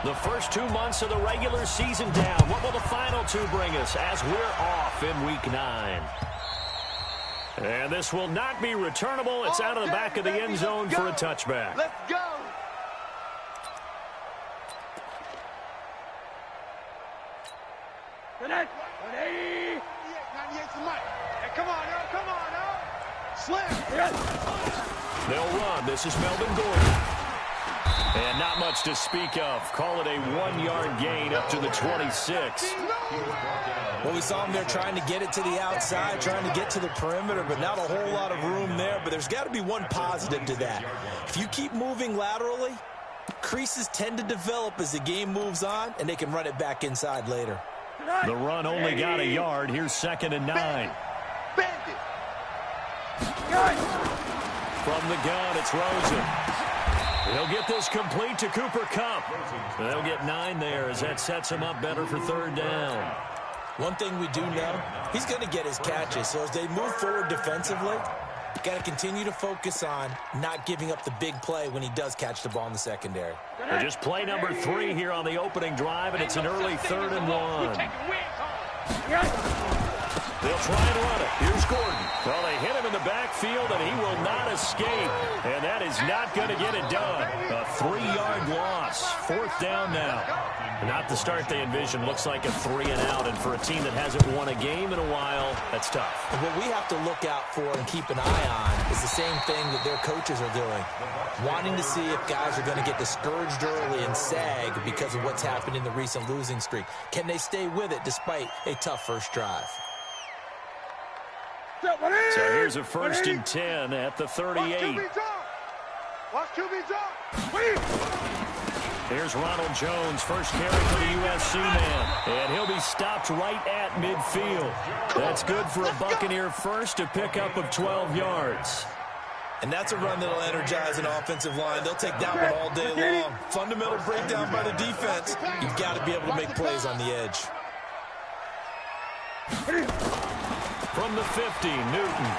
The first 2 months of the regular season down. What will the final two bring us as we're off in Week 9? And this will not be returnable. It's out of the back of the end zone for a touchback. Let's go. Come on now. Slim. They'll run. This is Melvin Gordon. And not much to speak of. Call it a 1-yard gain up to the 26. Well, we saw him there trying to get it to the outside, trying to get to the perimeter, but not a whole lot of room there. But there's got to be one positive to that. If you keep moving laterally, creases tend to develop as the game moves on, and they can run it back inside later. The run only got a yard. Here's 2nd and 9. From the gun, it's Rosen. He'll get this complete to Cooper Kupp. They'll get 9 there as that sets him up better for 3rd down. One thing we do know, he's going to get his catches. So as they move forward defensively, got to continue to focus on not giving up the big play when he does catch the ball in the secondary. They're just play number 3 here on the opening drive, and it's an early 3rd and 1. They'll try and run it. Here's Gordon. Well, they hit him in the backfield, and he will not escape. And that is not going to get it done. A 3-yard loss. 4th down now. Not the start they envisioned. Looks like a 3-and-out. And for a team that hasn't won a game in a while, that's tough. And what we have to look out for and keep an eye on is the same thing that their coaches are doing. Wanting to see if guys are going to get discouraged early and sag because of what's happened in the recent losing streak. Can they stay with it despite a tough first drive? So here's a 1st and 10 at the 38. Here's Ronald Jones, first carry for the USC man. And he'll be stopped right at midfield. That's good for a Buccaneer first, a pickup of 12 yards. And that's a run that'll energize an offensive line. They'll take that one all day long. Fundamental breakdown by the defense. You've got to be able to make plays on the edge. From the 50, Newton.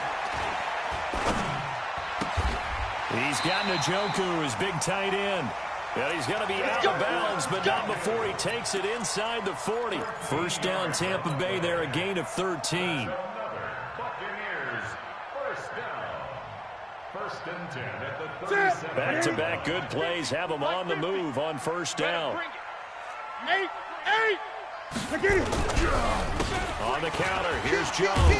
He's got Njoku, his big tight end. And he's going to be out of bounds, but not before he takes it inside the 40. First down, Tampa Bay there, a gain of 13. Back-to-back good plays have them on the move on first down. On the counter, here's Jones.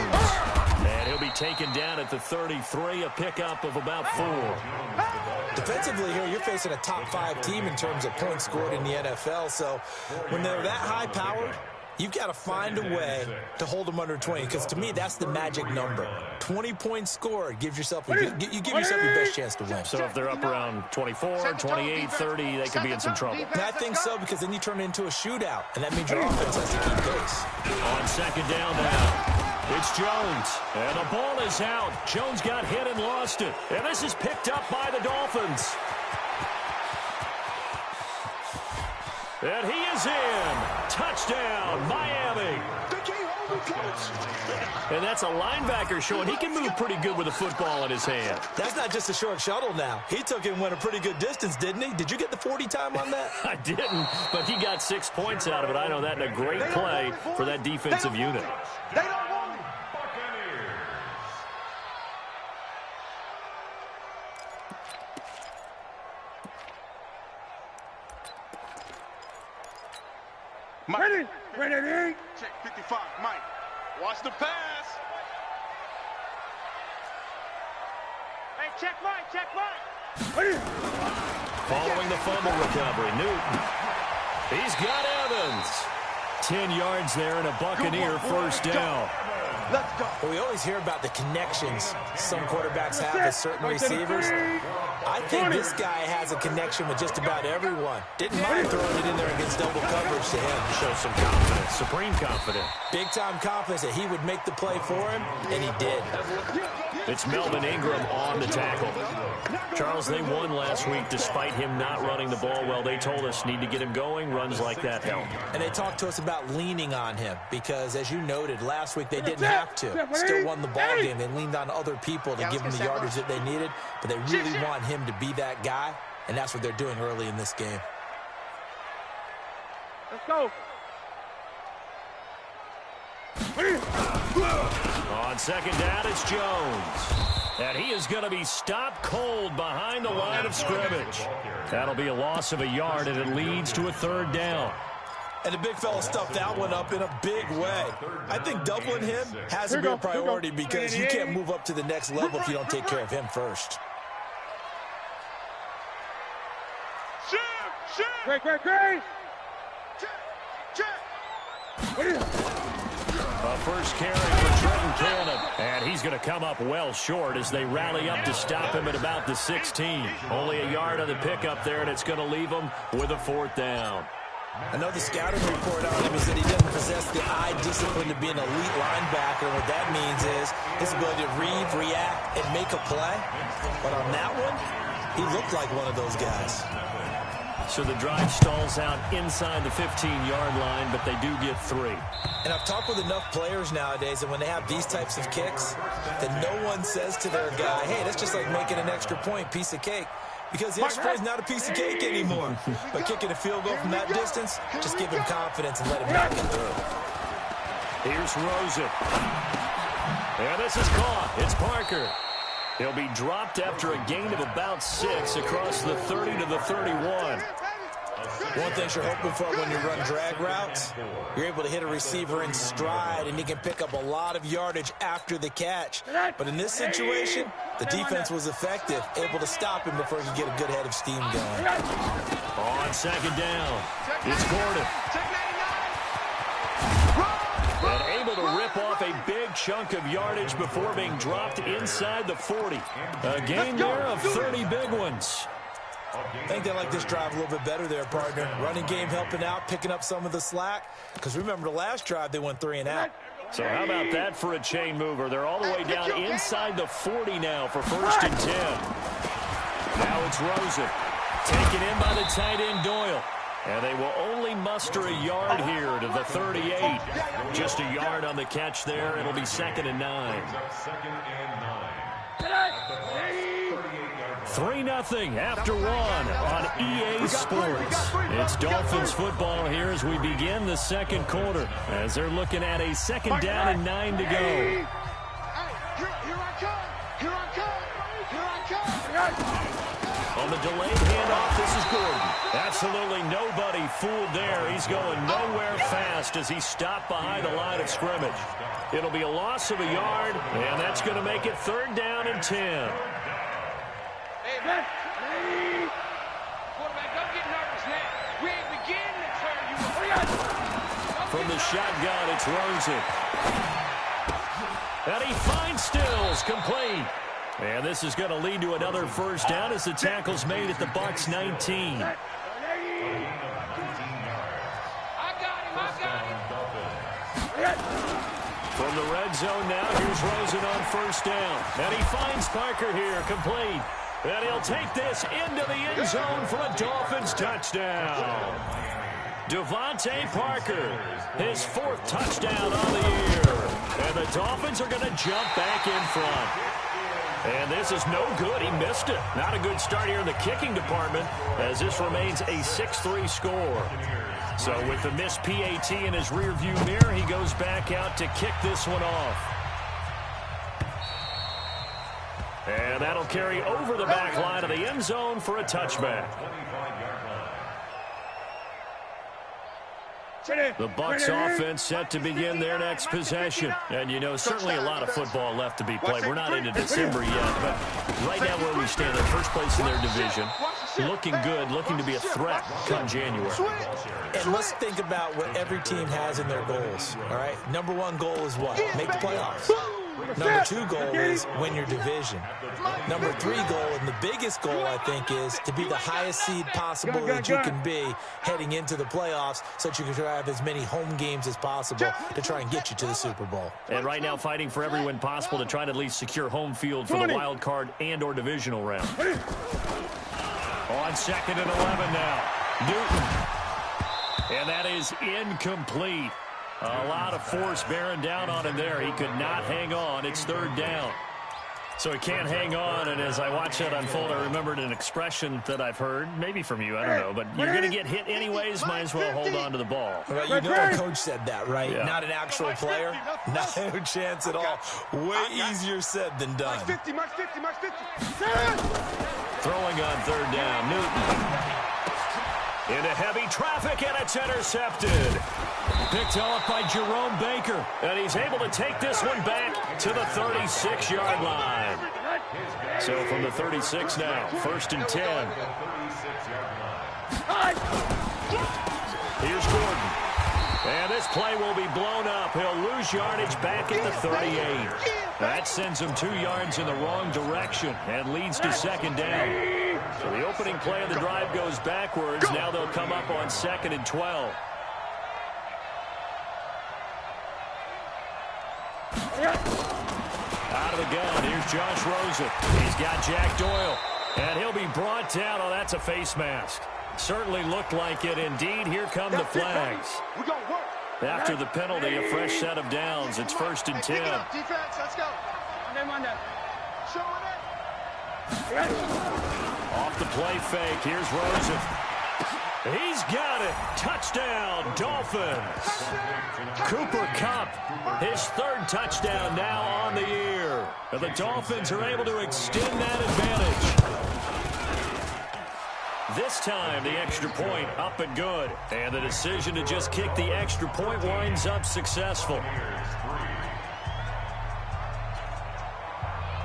And he'll be taken down at the 33, a pickup of about 4. Defensively here, you're facing a top 5 team in terms of points scored in the NFL. So when they're that high-powered, you've got to find a way to hold them under 20, because to me, that's the magic number. 20 points scored gives yourself you give yourself your best chance to win. So if they're up around 24, 28, 30, they could be in some trouble. And I think so, because then you turn it into a shootout, and that means your offense has to keep pace. On 2nd down now, it's Jones, and the ball is out. Jones got hit and lost it, and this is picked up by the Dolphins. And he is in. Touchdown, Miami. And that's a linebacker showing he can move pretty good with a football in his hand. That's not just a short shuttle now. He took it and went a pretty good distance, didn't he? Did you get the 40 time on that? I didn't, but he got 6 points out of it. I know that in a great play for that defensive unit. They don't want it. Ready. Check 55, Mike. Watch the pass. Hey, check Mike. Following the fumble recovery, Newton. He's got Evans. 10 yards there and a Buccaneer first down. Let's go. Well, we always hear about the connections some quarterbacks have with certain receivers. I think this guy has a connection with just about everyone. Didn't mind throwing it in there against double coverage to him. Shows some confidence, supreme confidence. Big-time confidence that he would make the play for him, and he did. It's Melvin Ingram on the tackle. Charles, they won last week despite him not running the ball well. They told us need to get him going. Runs like that help. And they talked to us about leaning on him because, as you noted, last week they didn't have to. Still won the ball game. They leaned on other people to give them the yardage that they needed, but they really want him to be that guy, and that's what they're doing early in this game. Let's go. On second down, it's Jones. And he is going to be stopped cold behind the line of scrimmage. That'll be a loss of a yard, and it leads to a third down. And the big fella stuffed that one up in a big way. I think doubling him has to be a priority because you can't move up to the next level if you don't take care of him first. Great. A first carry for Trenton Cannon. And he's going to come up well short as they rally up to stop him at about the 16. Only a yard on the pickup there, and it's going to leave him with a fourth down. I know the scouting report on him is that he doesn't possess the eye discipline to be an elite linebacker. And what that means is his ability to read, react, and make a play. But on that one, he looked like one of those guys. So the drive stalls out inside the 15-yard line, but they do get 3. And I've talked with enough players nowadays that when they have these types of kicks, that no one says to their guy, hey, that's just like making an extra point, piece of cake. Because the extra point is not a piece of cake anymore. But kicking a field goal from that distance, just give him confidence and let him knock it through. Here's Rosen. And this is caught. It's Parker. He'll be dropped after a gain of about 6 across the 30 to the 31. One thing you're hoping for when you run drag routes, you're able to hit a receiver in stride, and he can pick up a lot of yardage after the catch. But in this situation, the defense was effective, able to stop him before he could get a good head of steam going. On second down, it's Gordon. And able to rip off a big chunk of yardage before being dropped inside the 40. A gain there of 30 big ones. I think they like this drive a little bit better there, partner. Running game helping out, picking up some of the slack. Because remember, the last drive, they went 3 and out. So how about that for a chain mover? They're all the way down inside the 40 now for 1st and 10. Now it's Rosen. Taken in by the tight end, Doyle. And they will only muster a yard here to the 38. Just a yard on the catch there. It'll be 2nd and 9. 3-0 after 1 on EA Sports. It's Dolphins football here as we begin the second quarter, as they're looking at a 2nd down and 9 to go. Here I come. On the delayed handoff, this is Gordon. Absolutely nobody fooled there. He's going nowhere fast as he stopped behind the line of scrimmage. It'll be a loss of a yard, and that's going to make it 3rd down and 10. Hey, man. Hey. Quarterback, don't get nervous now. We ain't beginning to turn you up. From the shotgun, it's Rosen. And he finds Stills, complete. And this is going to lead to another 1st down as the tackle's made at the Bucs 19. I got him. From the red zone now, here's Rosen on 1st down. And he finds Parker here, complete. And he'll take this into the end zone for a Dolphins touchdown. Devontae Parker, his 4th touchdown on the year. And the Dolphins are going to jump back in front. And this is no good. He missed it. Not a good start here in the kicking department as this remains a 6-3 score. So with the missed PAT in his rearview mirror, he goes back out to kick this one off. And that'll carry over the back line of the end zone for a touchback. The Bucs offense set to begin their next possession. And, you know, certainly a lot of football left to be played. We're not into December yet, but right now where we stand, they're first place in their division. Looking good, looking to be a threat come January. And let's think about what every team has in their goals, all right? Number 1 goal is what? Make the playoffs. Number 2 goal is win your division. Number 3 goal, and the biggest goal, I think, is to be the highest seed possible that you can be heading into the playoffs so that you can try to have as many home games as possible to try and get you to the Super Bowl. And right now fighting for every win possible to try to at least secure home field for the wild card and or divisional round. On 2nd and 11 now. Newton. And that is incomplete. A lot of force bearing down on him there. He could not hang on. It's 3rd down. So he can't hang on, and as I watch that unfold, I remembered an expression that I've heard, maybe from you, I don't know, but you're going to get hit anyways, might as well hold on to the ball. Well, you know a coach said that, right? Yeah. Not an actual player. No chance at all. Way easier said than done. March 50, March 50, March 50. Throwing on 3rd down, Newton. Into heavy traffic, and it's intercepted. Picked off by Jerome Baker, and he's able to take this one back to the 36-yard line. So from the 36 now, 1st and 10. Here's Gordon. And this play will be blown up. He'll lose yardage back at the 38. That sends him 2 yards in the wrong direction and leads to 2nd down. So the opening play of the drive goes backwards. Now they'll come up on 2nd and 12. Out of the gun, here's Josh Rosen. He's got Jack Doyle, and he'll be brought down. Oh, that's a face mask. Certainly looked like it. Indeed, here come the flags. After the penalty, a fresh set of downs. It's 1st and 10. Defense, let's go. Off the play fake, here's Rosen. He's got it. Touchdown, Dolphins. Cooper Kupp, his 3rd touchdown now on the year. And the Dolphins are able to extend that advantage. This time, the extra point up and good. And the decision to just kick the extra point winds up successful.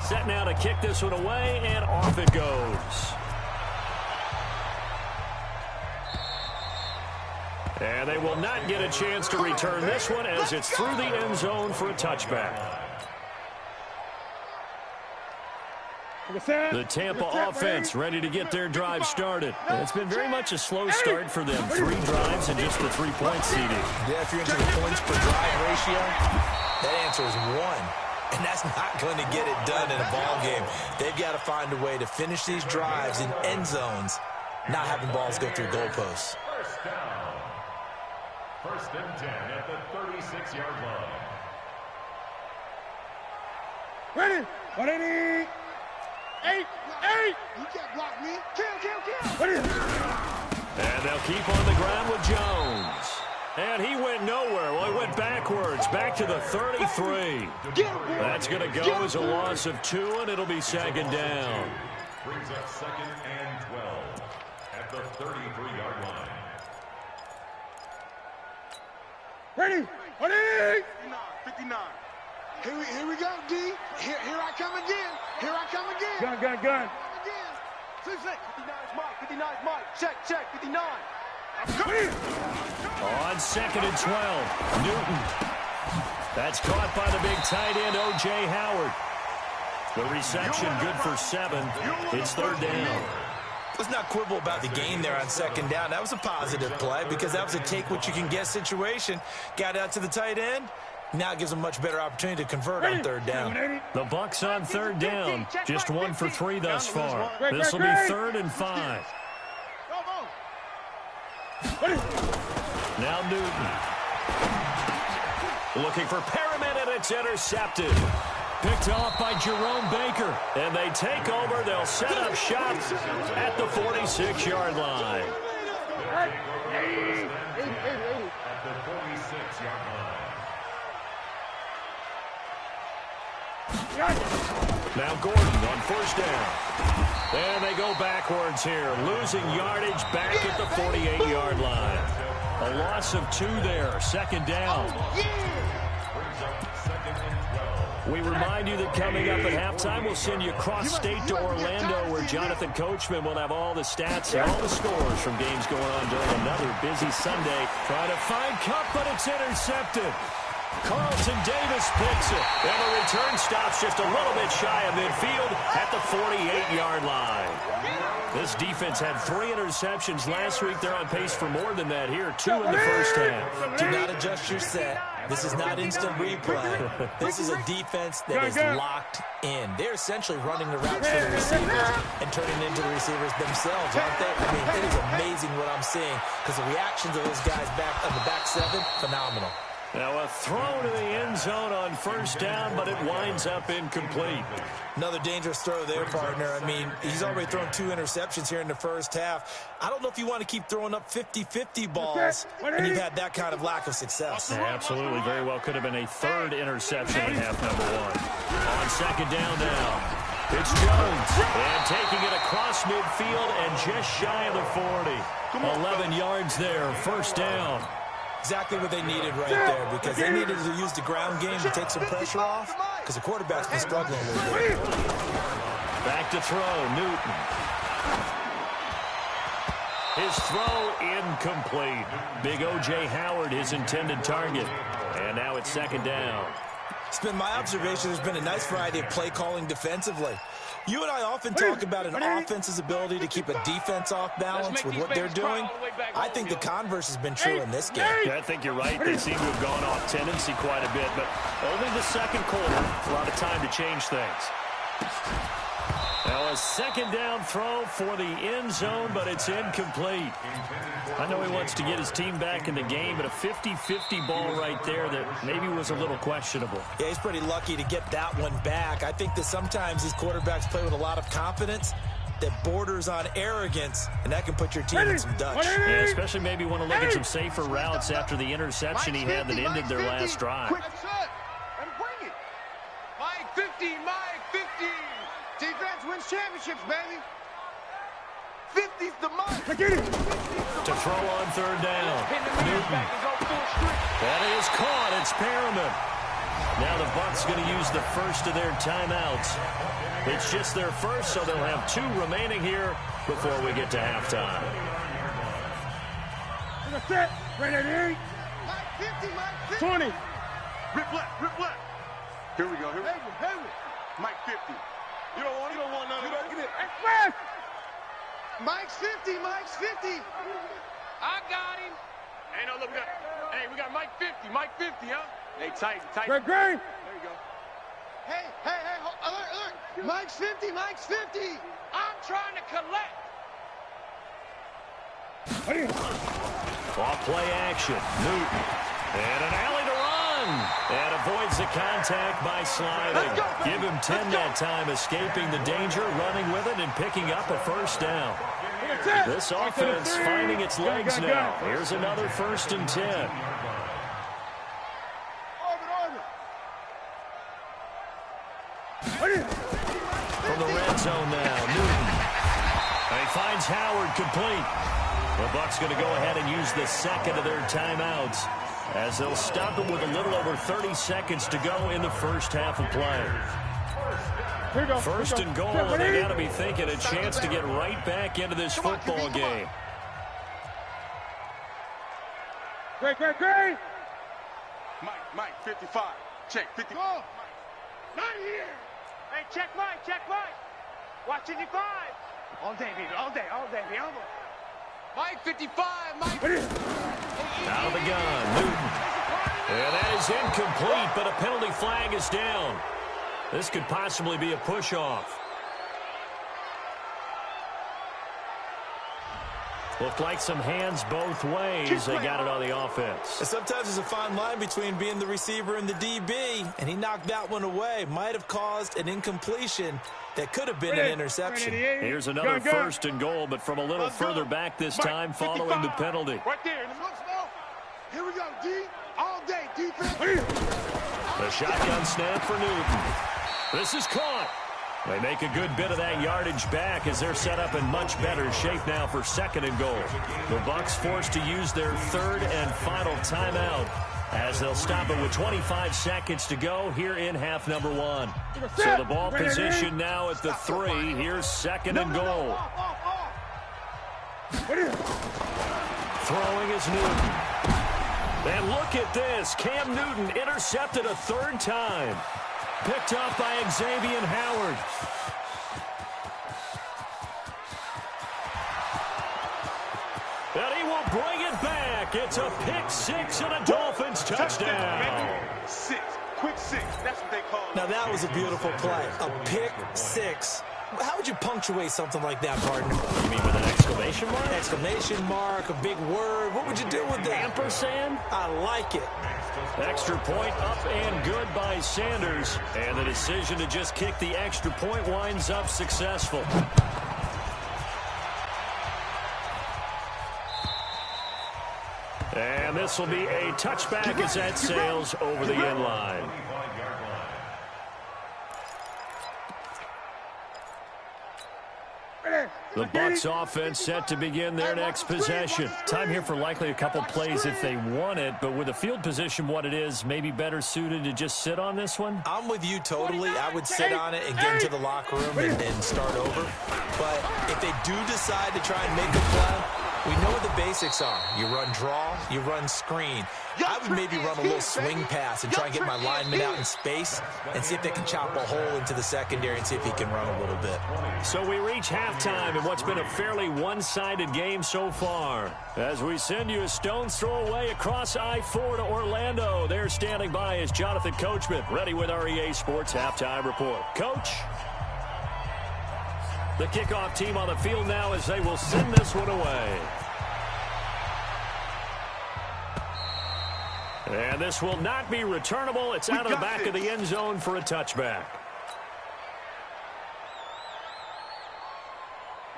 Set now to kick this one away, and off it goes. And they will not get a chance to return this one as it's through the end zone for a touchback. The Tampa offense ready to get their drive started. And it's been very much a slow start for them. 3 drives and just the 3-point CD. Yeah, if you're into the points per drive ratio, that answer is 1. And that's not going to get it done in a ball game. They've got to find a way to finish these drives in end zones, not having balls go through goalposts. 1st and 10 at the 36-yard line. Ready? 180. 8. You can't block me. Kill. And they'll keep on the ground with Jones. And he went nowhere. Well, he went backwards, back to the 33. That's going to go as a loss of 2, and it'll be 2nd down. Brings up 2nd and 12 at the 33-yard line. Ready? 59. Here we go, D. Here I come again. Gun. 59 is Mike. Check. 59. On 2nd and 12, Newton. That's caught by the big tight end, O.J. Howard. The reception good for 7. It's 3rd down. Let's not quibble about the game there on 2nd down. That was a positive play because that was a take-what-you-can-get situation. Got out to the tight end. Now it gives them a much better opportunity to convert on 3rd down. The Bucs on 3rd down. Just 1 for 3 thus far. This will be 3rd and 5. Now Newton. Looking for Perriman, and it's intercepted. Picked off by Jerome Baker. And they take over. They'll set up shop at the 46-yard line. At the 46-yard line. Now Gordon on 1st down. And they go backwards here, losing yardage back at the 48-yard line. A loss of 2 there, 2nd down. We remind you that coming up at halftime, we'll send you cross-state to Orlando, where Jonathan Coachman will have all the stats and all the scores from games going on during another busy Sunday. Trying to find Kupp, but it's intercepted. Carlton Davis picks it. And the return stops just a little bit shy of midfield at the 48-yard line. This defense had 3 interceptions last week. They're on pace for more than that here. 2 in the first half. Do not adjust your set. This is not instant replay. This is a defense that is locked in. They're essentially running the routes for the receivers and turning into the receivers themselves, aren't they? I mean, it is amazing what I'm seeing because the reactions of those guys back on the back 7, phenomenal. Now a throw to the end zone on first down, but it winds up incomplete. Another dangerous throw there, partner. I mean, he's already thrown 2 interceptions here in the first half. I don't know if you want to keep throwing up 50-50 balls and you've had that kind of lack of success. Yeah, absolutely. Very well could have been a 3rd interception in half number 1. On second down now, it's Jones. And taking it across midfield and just shy of the 40. 11 yards there, first down. Exactly what they needed right there because they needed to use the ground game to take some pressure off because the quarterback's been struggling a little bit. Back to throw, Newton. His throw incomplete. Big O.J. Howard, his intended target. And now it's second down. It's been my observation there's been a nice variety of play calling defensively. You and I often talk about an offense's ability to keep a defense off balance with what they're doing. I think the converse has been true in this game. Yeah, I think you're right. They seem to have gone off tendency quite a bit, but only the second quarter. A lot of time to change things. Now a second down throw for the end zone, but it's incomplete. I know he wants to get his team back in the game, but a 50-50 ball right there that maybe was a little questionable. Yeah, he's pretty lucky to get that one back. I think that sometimes these quarterbacks play with a lot of confidence that borders on arrogance, and that can put your team in some Dutch. Yeah, especially maybe want to look at some safer routes after the interception he had that ended their last drive. That's it. And bring it. Mike 50, Mike 50. Defense wins championships, baby. 50's the mark. To throw on third down. Newton. That is caught. It's Perriman. Now the Bucs going to use the first of their timeouts. It's just their first, so they'll have 2 remaining here before we get to halftime. Right at 8. Mike 50, Mike 50. 20. Rip left, rip left. Here we go. Here we go. Mike 50. You don't want none. You don't get it. Express. Mike's 50. Mike's 50. I got him. Hey, no, look, we got Mike 50. Mike 50, huh? Hey, tight. Great. There you go. Hey, alert. Mike's 50. Mike's 50. I'm trying to collect. Off play action. Newton. And an alley to run. And avoids the contact by sliding. Give him 10 that time, escaping the danger, running with it, and picking up a first down. This offense finding its legs now. Here's another 1st and 10. From the red zone now, Newton. And he finds Howard complete. The Bucs going to go ahead and use the second of their timeouts as they'll stop it with a little over 30 seconds to go in the first half of play. First and goal, and they got to be thinking a chance to get right back into this football game. Great. Mike, 55. Check, 50. Not here. Hey, check Mike. Watch 55. All day, baby, all day. Mike 55, Mike. Out of the gun, Newton. And that is incomplete, but a penalty flag is down. This could possibly be a push-off. Looked like some hands both ways. They got it on the offense. And sometimes there's a fine line between being the receiver and the DB, and he knocked that one away. Might have caused an incompletion that could have been an interception. Here's another 1st and goal, but from a little further back this time following the penalty. Right there. Here we go, D. All day, defense. The shotgun snap for Newton. This is caught. They make a good bit of that yardage back as they're set up in much better shape now for 2nd and goal. The Bucs forced to use their 3rd and final timeout as they'll stop it with 25 seconds to go here in half number 1. So the ball position now at the 3. Here's 2nd and goal. Throwing is Newton. And look at this. Cam Newton intercepted a third time. Picked up by Xavier Howard. And he will bring it back. It's a pick six and a Dolphins touchdown. Six. Quick six. That's what they call it. Now, that was a beautiful play. A pick six. How would you punctuate something like that, partner? You mean with an exclamation mark? Exclamation mark, a big word. What would you do with that? Ampersand? I like it. Extra point up and good by Sanders. And the decision to just kick the extra point winds up successful. And this will be a touchback as that sails over the end line. The Bucs offense set to begin their next possession. Time here for likely a couple plays if they want it, but with the field position what it is, maybe better suited to just sit on this one? I'm with you totally. I would sit on it and get into the locker room and start over. But if they do decide to try and make a play, we know what the basics are. You run draw, you run screen. I would maybe run a little swing pass and try and get my lineman out in space and see if they can chop a hole into the secondary and see if he can run a little bit. So we reach halftime in what's been a fairly one-sided game so far. As we send you a stone's throw away across I-4 to Orlando. There standing by is Jonathan Coachman, ready with our EA Sports Halftime Report. Coach? The kickoff team on the field now as they will send this one away. And this will not be returnable. It's out of the back of the end zone for a touchback.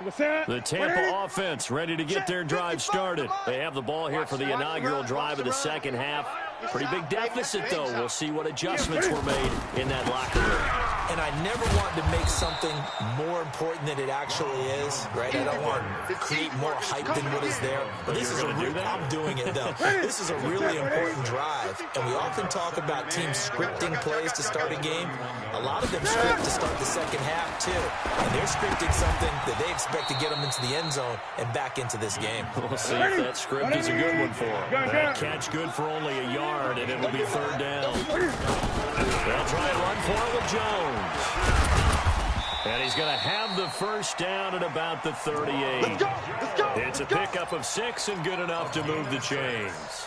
The Tampa offense ready to get their drive started. They have the ball here for the inaugural drive of the second half. Pretty big deficit, though. We'll see what adjustments were made in that locker room. And I never want to make something more important than it actually is, right? I don't want to create more hype than what is there. But this is I'm doing it, though. This is a really important drive. And we often talk about teams scripting plays to start a game. A lot of them script to start the second half, too. And they're scripting something that they expect to get them into the end zone and back into this game. We'll see if that script is a good one for them. That catch good for only a yard, and it'll be third down. They'll try and run for it with Jones. And he's going to have the first down at about the 38. It's a pickup of 6 and good enough to move the chains.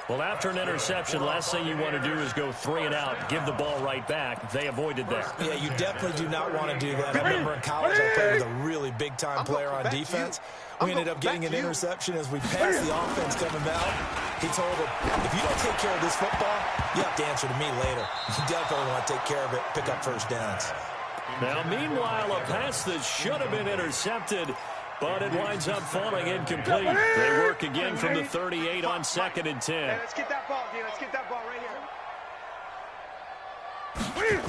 Well, after an interception, last thing you want to do is go 3 and out, give the ball right back. They avoided that. Yeah, you definitely do not want to do that. I remember in college I played with a really big-time player on defense. We ended up getting an interception as we passed the offense coming out. He told him, if you don't take care of this football, you have to answer to me later. You definitely want to take care of it, pick up first downs. Now, meanwhile, a pass that should have been intercepted, but it winds up falling incomplete. They work again from the 38 on 2nd and 10. Hey, let's get that ball, D. Let's get that ball right here.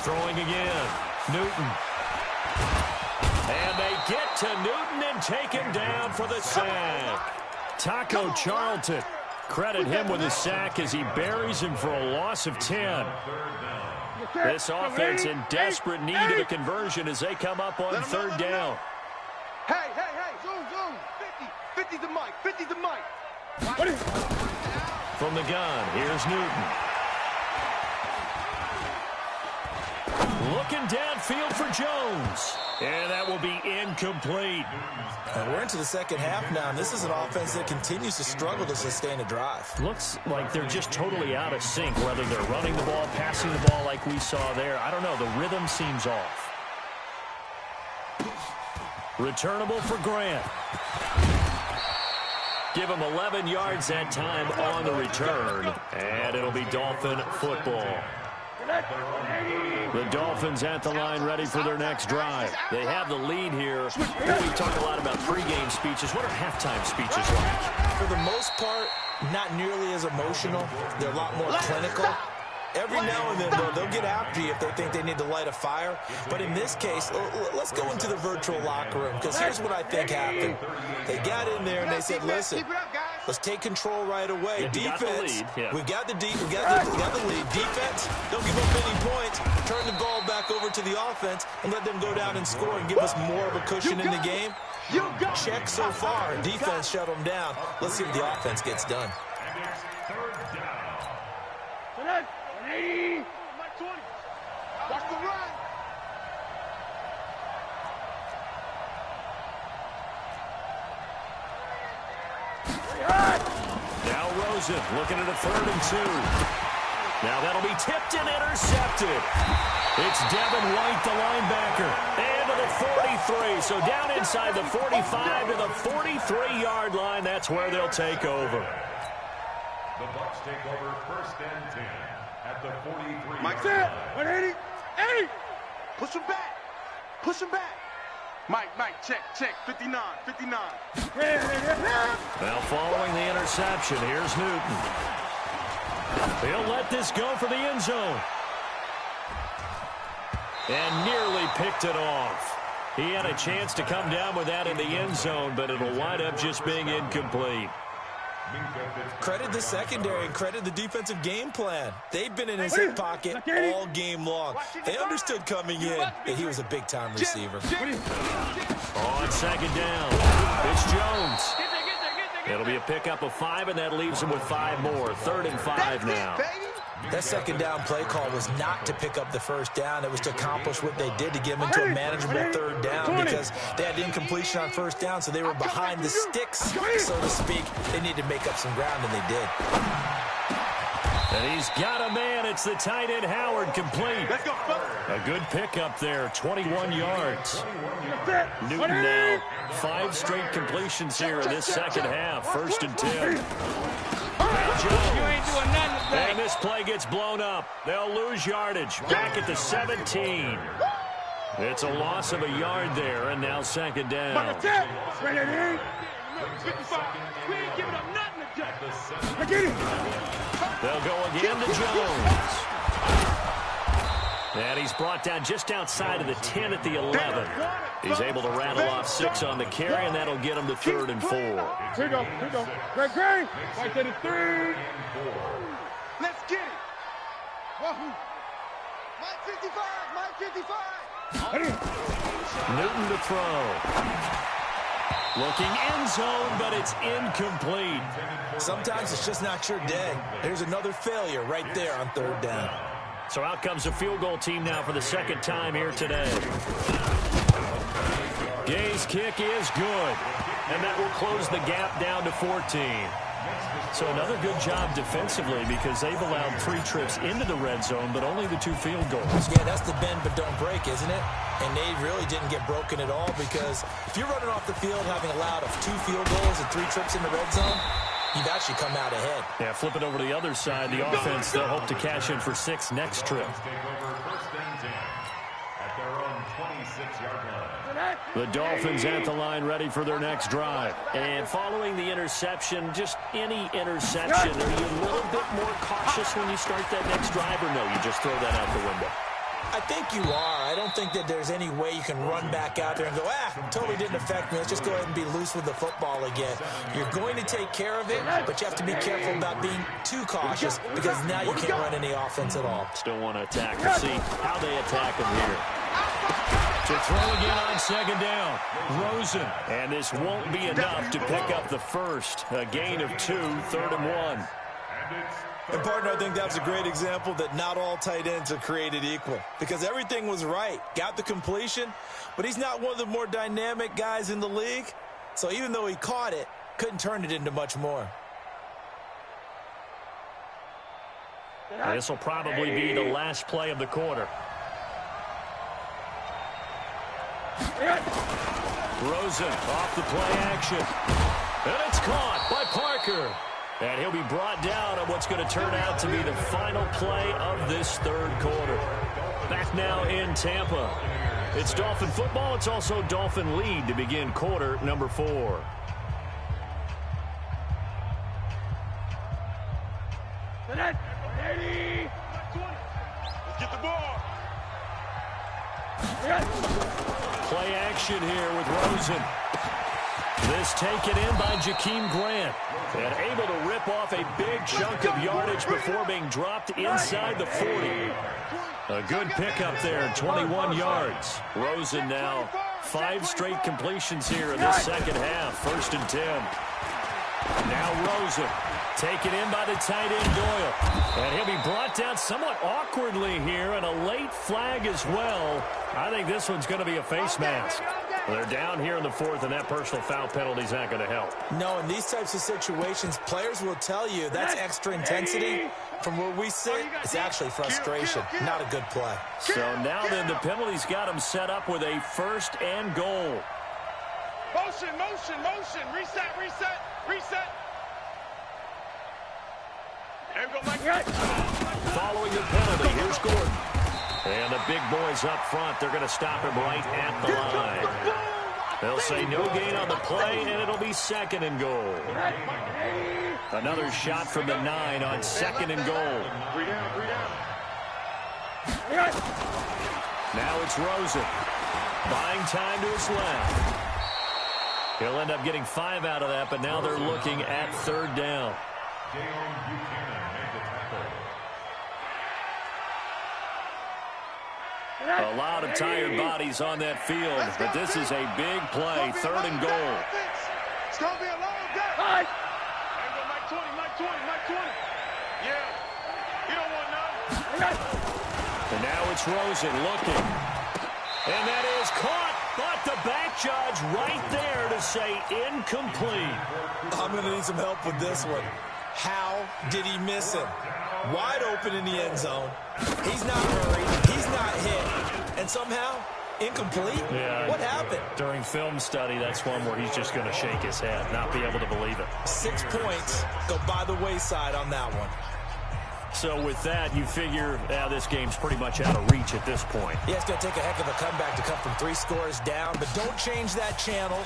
Throwing again. Newton. And they get to Newton and take him down for the sack. Taco Charlton. Credit him with a sack as he buries him for a loss of 10. This offense in desperate need of a conversion as they come up on third down. Hey, zoom. 50 to Mike, 50 to Mike. From the gun, here's Newton. Looking downfield for Jones. And that will be incomplete. And we're into the second half now, and this is an offense that continues to struggle to sustain a drive. Looks like they're just totally out of sync, whether they're running the ball, passing the ball like we saw there. I don't know. The rhythm seems off. Returnable for Grant. Give him 11 yards that time on the return. And it'll be Dolphin football. The Dolphins at the line ready for their next drive. They have the lead here. We talk a lot about pregame speeches. What are halftime speeches like? For the most part, not nearly as emotional. They're a lot more clinical. Every now and then, though, they'll get after you if they think they need to light a fire. But in this case, let's go into the virtual locker room, because here's what I think happened. They got in there and they said, listen, let's take control right away. Defense, we've got the lead. Defense, don't give up any points. Turn the ball back over to the offense and let them go down and score and give us more of a cushion in the game. Check so far. Defense shut them down. Let's see what the offense gets done. Rosen looking at a 3rd and 2. Now that'll be tipped and intercepted. It's Devin White, the linebacker, and to the 43. So down inside the 45 to the 43-yard line. That's where they'll take over. The Bucs take over 1st and 10 at the 43. Mike set. 180. 80. Push him back. Push him back. Mike, check. 59. Well, following the interception, here's Newton. He'll let this go for the end zone. And nearly picked it off. He had a chance to come down with that in the end zone, but it'll wind up just being incomplete. Credit the secondary and credit the defensive game plan. They've been in his hip pocket all game long. They understood coming in that he was a big-time receiver. On 2nd down, it's Jones. It'll be a pickup of 5, and that leaves him with 5 more. 3rd and 5 now. That 2nd down play call was not to pick up the 1st down. It was to accomplish what they did to get them into a manageable 3rd down because they had incompletion on 1st down, so they were behind the sticks, so to speak. They needed to make up some ground, and they did. And he's got a man. It's the tight end, Howard, complete. A good pickup there, 21 yards. Newton now, 5 straight completions here in this 2nd half. 1st and 10. And this play gets blown up. They'll lose yardage. Back at the 17. It's a loss of a yard there, and now 2nd down. They'll go again to Jones. And he's brought down just outside of the 10 at the 11. He's able to rattle off 6 on the carry, and that'll get him to 3rd and 4. Here we go. Great. Right to the 3. Let's get it. Mike 55. Newton to throw. Looking end zone, but it's incomplete. Sometimes it's just not your day. There's another failure right there on 3rd down. So out comes a field goal team now for the 2nd time here today. Gay's kick is good, and that will close the gap down to 14. So another good job defensively because they've allowed 3 trips into the red zone, but only the 2 field goals. Yeah, that's the bend but don't break, isn't it? And they really didn't get broken at all because if you're running off the field having allowed 2 field goals and 3 trips in the red zone, you've actually come out ahead. Yeah, flip it over to the other side. The offense, they'll hope to cash in for 6 next trip. The Dolphins at the line ready for their next drive. And following the interception, just any interception, are you a little bit more cautious when you start that next drive, or no, you just throw that out the window? I think you are. I don't think that there's any way you can run back out there and go, totally didn't affect me. Let's just go ahead and be loose with the football again. You're going to take care of it, but you have to be careful about being too cautious because now you can't run any offense at all. Still want to attack. We'll see how they attack him here. To throw again on 2nd down. Rosen. And this won't be enough to pick up the 1st. A gain of 2, 3rd and 1. And, partner, I think that's a great example that not all tight ends are created equal because everything was right. Got the completion, but he's not one of the more dynamic guys in the league. So even though he caught it, couldn't turn it into much more. This will probably be the last play of the quarter. Rosen off the play action. And it's caught by Parker. And he'll be brought down on what's going to turn out to be the final play of this 3rd quarter. Back now in Tampa. It's Dolphin football. It's also Dolphin lead to begin quarter number 4. Let's get the ball. Play action here with Rosen. This taken in by Jakeem Grant. And able to rip off a big chunk of yardage before being dropped inside the 40. A good pickup there, 21 yards. Rosen now 5 straight completions here in the 2nd half. 1st and 10. Now Rosen. Taken in by the tight end, Doyle. And he'll be brought down somewhat awkwardly here, and a late flag as well. I think this one's going to be a face mask. They're down here in the fourth, and that personal foul penalty is not going to help. No, in these types of situations, players will tell you that's extra intensity. From where we sit, it's actually frustration, not a good play. So now then, the penalty's got them set up with a 1st and goal. Motion, motion, motion. Reset, reset, reset. There we go, Mike. Following the penalty, here's Gordon. And the big boys up front, they're going to stop him right at the line. They'll say no gain on the play, and it'll be 2nd and goal. Another shot from the 9 on 2nd and goal. Now it's Rosen. Buying time to his left. He'll end up getting 5 out of that, but now they're looking at 3rd down. A lot of tired bodies on that field, but this is a big play. 3rd and goal. It's going to be a long day. There you go, Mike 20, Mike 20, Mike 20. Yeah. You don't want none. And now it's Rosen looking. And that is caught, but the back judge right there to say incomplete. I'm going to need some help with this one. How did he miss him? Wide open in the end zone. He's not hurried. He's not hit. And somehow, incomplete? Yeah. What happened? During film study, that's one where he's just going to shake his head, not be able to believe it. 6 points go by the wayside on that one. So with that, you figure this game's pretty much out of reach at this point. Yeah, it's going to take a heck of a comeback to come from 3 scores down, but don't change that channel.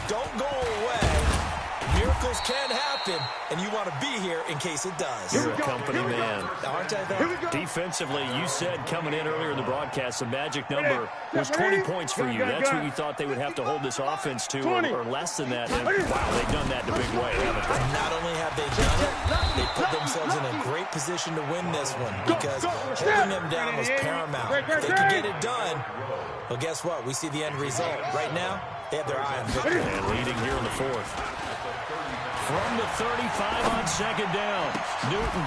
Don't go away. Miracles can happen, and you want to be here in case it does. You're a company man. Aren't I, though? Defensively, you said coming in earlier in the broadcast, the magic number was 20 points for you. That's what you thought they would have to hold this offense to, or less than that. And, wow, they've done that in a big way, haven't they? Not only have they done it, they put themselves in a great position to win this one because holding them down was paramount. If they could get it done, well, guess what? We see the end result. Right now, they have their eye on victory. And leading here in the fourth. From the 35 on 2nd down, Newton.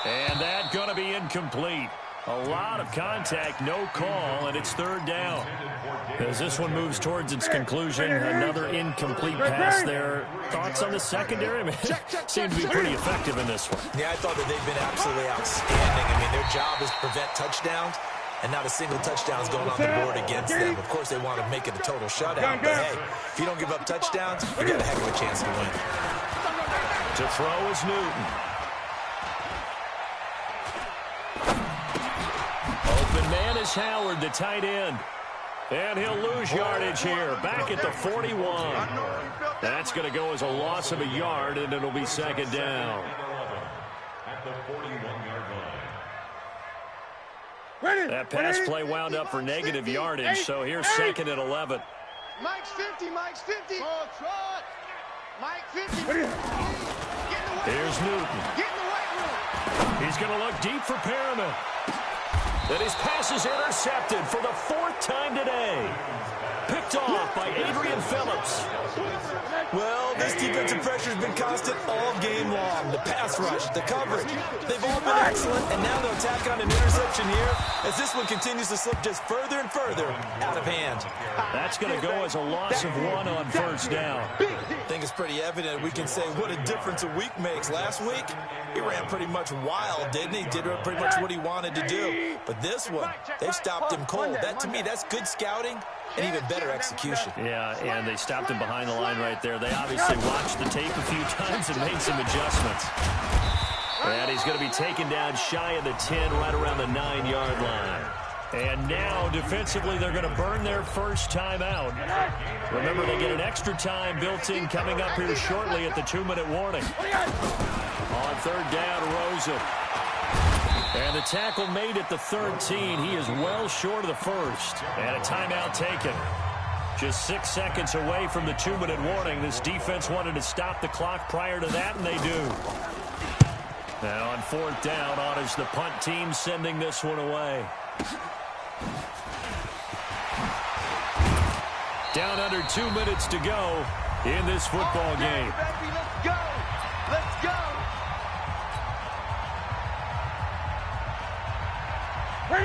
And that going to be incomplete. A lot of contact, no call, and it's 3rd down. As this one moves towards its conclusion, another incomplete pass there. Thoughts on the secondary? I mean, seem to be pretty effective in this one. Yeah, I thought that they've been absolutely outstanding. I mean, their job is to prevent touchdowns, and not a single touchdown is going on the board against them. Of course, they want to make it a total shutout, but hey, if you don't give up touchdowns, you got a heck of a chance to win. To throw is Newton. Open man is Howard, the tight end. And he'll lose yardage here, back at the 41. That's going to go as a loss of a yard, and it'll be 2nd down. At the 41-yard line. That pass play wound up for negative yardage, so here's 2nd and 11. Mike's 50, Mike's 50. Mike 50. Get in the weight Here's room. Newton. Get in the weight room. He's going to look deep for Perriman. And his pass is intercepted for the 4th time today. Picked off by Adrian Phillips. Well, this defensive pressure has been constant all game long. The pass rush, the coverage, they've all been excellent, and now they'll tack on an interception here as this one continues to slip just further and further out of hand. That's going to go as a loss of 1 on 1st down. I think it's pretty evident we can say what a difference a week makes. Last week, he ran pretty much wild, didn't he? Did pretty much what he wanted to do. But this one, they've stopped him cold. That, to me, that's good scouting and even better execution. Yeah, and they stopped him behind the line right there. They obviously watched the tape a few times and made some adjustments. And he's going to be taken down shy of the 10, right around the 9-yard line. And now, defensively, they're going to burn their first time out. Remember, they get an extra time built in coming up here shortly at the 2-minute warning. On 3rd down, Rosen. And the tackle made at the 13. He is well short of the first. And a timeout taken. Just 6 seconds away from the 2-minute warning. This defense wanted to stop the clock prior to that, and they do. Now on 4th down, on is the punt team sending this one away. Down under 2 minutes to go in this football game. Baby, let's go. Let's go.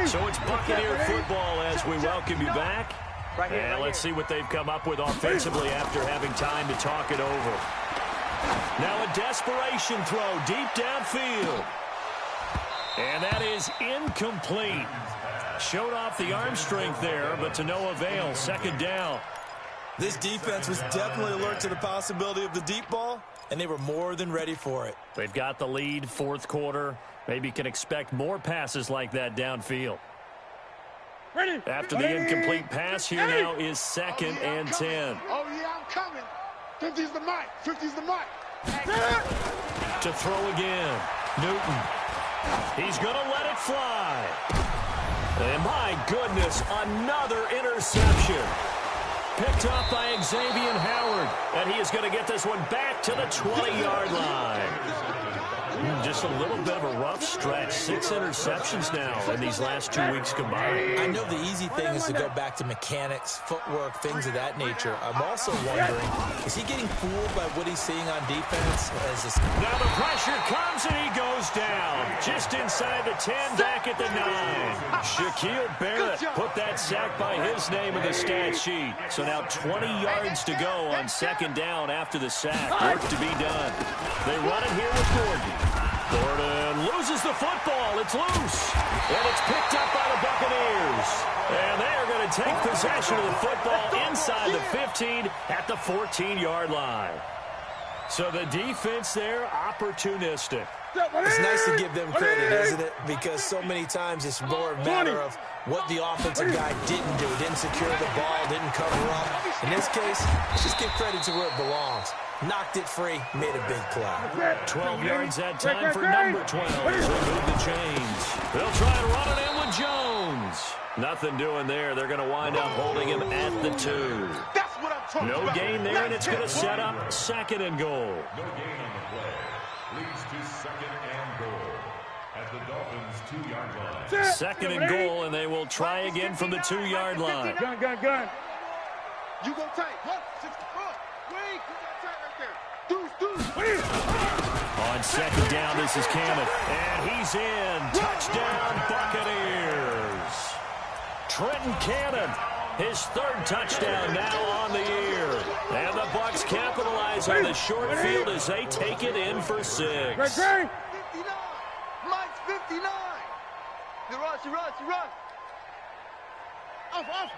So it's Buccaneer football as we welcome you back. And let's see what they've come up with offensively after having time to talk it over. Now a desperation throw deep downfield. And that is incomplete. Showed off the arm strength there, but to no avail. Second down. This defense was definitely alert to the possibility of the deep ball, and they were more than ready for it. They've got the lead, fourth quarter. Maybe can expect more passes like that downfield. After the incomplete pass, here now is second and 10. Oh, yeah, I'm coming. 50's the mic. 50's the mic. To throw again. Newton. He's going to let it fly. And my goodness, another interception. Picked off by Xavier Howard. And he is going to get this one back to the 20-yard line. Just a little bit of a rough stretch. 6 interceptions now in these last 2 weeks combined. I know the easy thing is to go back to mechanics, footwork, things of that nature. I'm also wondering, is he getting fooled by what he's seeing on defense? Now the pressure comes and he goes down. Just inside the 10, back at the 9. Shaquille Barrett put that sack by his name in the stat sheet. So now 20 yards to go on second down after the sack. Work to be done. They run it here with Gordon. Gordon loses the football. It's loose. And it's picked up by the Buccaneers. And they are going to take possession of the football inside the 15 at the 14-yard line. So the defense there, opportunistic. It's nice to give them credit, isn't it? Because so many times it's more a matter of what the offensive guy didn't do. Didn't secure the ball, didn't cover up. In this case, let's just give credit to where it belongs. Knocked it free, made a big play. 12 yards that time for number 12 as they move the chains. They'll try and run it in with Jones. Nothing doing there. They're going to wind up holding him at the 2. That's what I'm talking about. No gain there, and it's going to set up second and goal. No gain on the play. Leads to second and goal at the Dolphins' 2-yard line. Second and goal, and they will try again from the 2-yard line. Gun. You go tight. 64. Wait. On second down, this is Cameron. And he's in. Touchdown, Buccaneers. Trenton Cannon, his third touchdown now on the year. And the Bucs capitalize on the short field as they take it in for 6. 59. Mike's 59. You run. Off.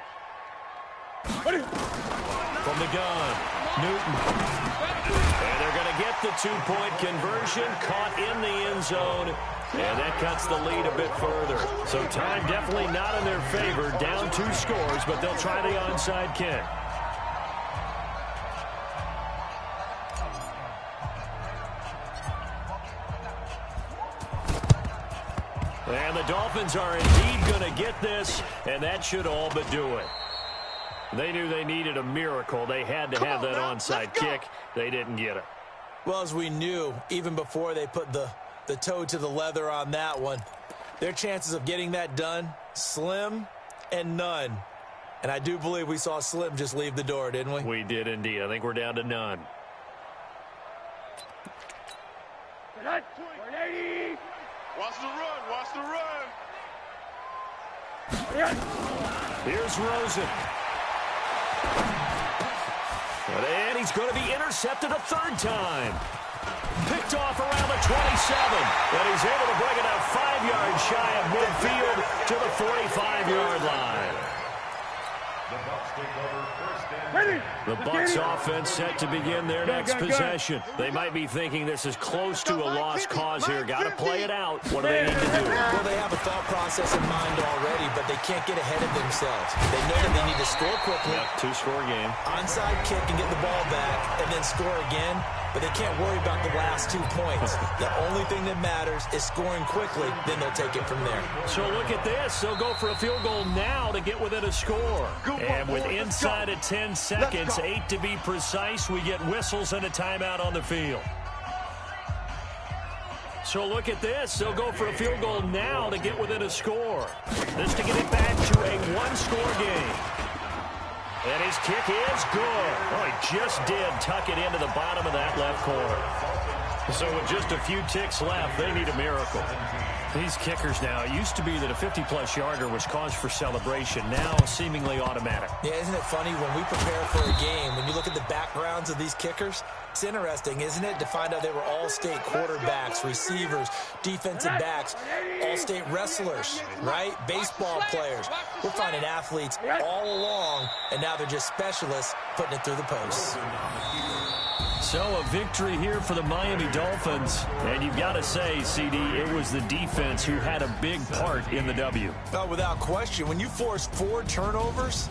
From the gun, Newton. And they're going to get the 2-point conversion, caught in the end zone, and that cuts the lead a bit further. So time definitely not in their favor, down 2 scores, but they'll try the onside kick. And the Dolphins are indeed going to get this, and that should all but do it. They knew they needed a miracle. They had to have that onside kick. They didn't get it. Well, as we knew, even before they put the toe to the leather on that one, their chances of getting that done, slim and none. And I do believe we saw Slim just leave the door, didn't we? We did indeed. I think we're down to none. Watch the run. Here's Rosen. And he's going to be intercepted a third time. Picked off around the 27. And he's able to bring it out 5 yards shy of midfield to the 45-yard line. The Bucs take over first and 10. The Bucs offense set to begin their next possession. They might be thinking this is close to a lost cause here. Got to play it out. What do they need to do? Well, they have a thought process in mind already, but they can't get ahead of themselves. They know that they need to score quickly. Yep, 2-score game. Onside kick and get the ball back, and then score again. But they can't worry about the last 2 points. The only thing that matters is scoring quickly. Then they'll take it from there. So look at this. They'll go for a field goal now to get within a score. And with inside of 10 seconds, 8 to be precise, we get whistles and a timeout on the field. So look at this. They'll go for a field goal now to get within a score. This to get it back to a 1-score game. And his kick is good. Oh, he just did tuck it into the bottom of that left corner. So with just a few ticks left, they need a miracle. These kickers now, it used to be that a 50-plus yarder was cause for celebration. Now seemingly automatic. Yeah, isn't it funny when we prepare for a game, when you look at the backgrounds of these kickers, it's interesting, isn't it, to find out they were all-state quarterbacks, receivers, defensive backs, all-state wrestlers, right? Baseball players. We're finding athletes all along, and now they're just specialists putting it through the posts. So a victory here for the Miami Dolphins. And you've got to say, CD, it was the defense who had a big part in the W. Oh, without question. When you force 4 turnovers,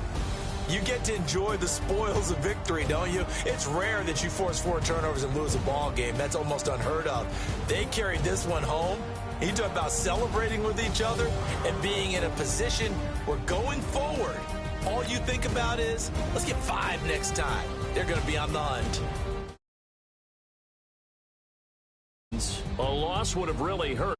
you get to enjoy the spoils of victory, don't you? It's rare that you force 4 turnovers and lose a ball game. That's almost unheard of. They carried this one home. You talk about celebrating with each other and being in a position where going forward, all you think about is, let's get 5 next time. They're going to be on the hunt. A loss would have really hurt.